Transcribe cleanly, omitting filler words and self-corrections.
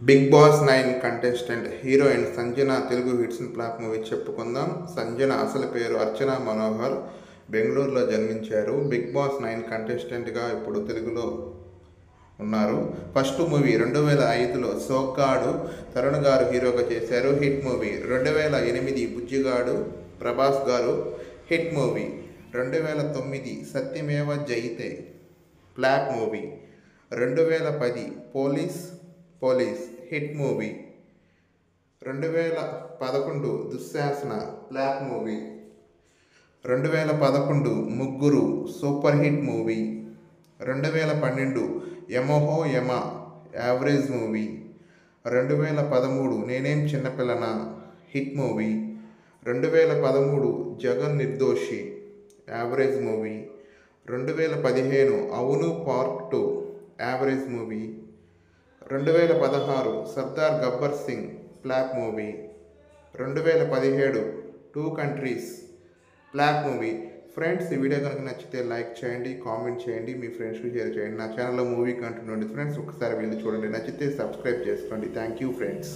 Big Boss 9 contestant heroine Sanjana Telugu hits flop movie చెప్పుకుందాం. సంజన అసలు పేరు అర్చన మనోహర్. బెంగళూరులో జన్మించారు. బిగ్ బాస్ 9 కంటెస్టెంట్గా ఇప్పుడు తెలుగులో ఉన్నారు. ఫస్ట్ మూవీ 2005లో సోగ్గాడు తరుణ్ గారు హీరోగా చేశారు. Hit movie. 2008 బుజ్జిగాడు ప్రభాస్ గారు hit movie. 2009 Satyameva Jayate flop movie. 2010 police hit movie. 2011 Dussasana flop movie. 2011 Mugguru super hit movie. 2012 Yamaho Yama average movie. 2013 Nenem చిన్నపిల్లనా hit movie. 2013 Jagan నిర్దోషి యావరేజ్ మూవీ. 2015 అవును part 2 average movie. 2016 Sardar Gabbar Singh flop movie. 2017 two countries flop movie. Friends, ఈ video కనుక నచ్చితే like చేయండి, comment చేయండి, మీ ఫ్రెండ్స్కి share చేయండి. నా ఛానల్లో మూవీ కంటెంట్ ఉంది ఫ్రెండ్స్, ఒకసారి వెళ్ళి చూడండి. నచ్చితే సబ్స్క్రైబ్ చేసుకోండి. Thank you friends.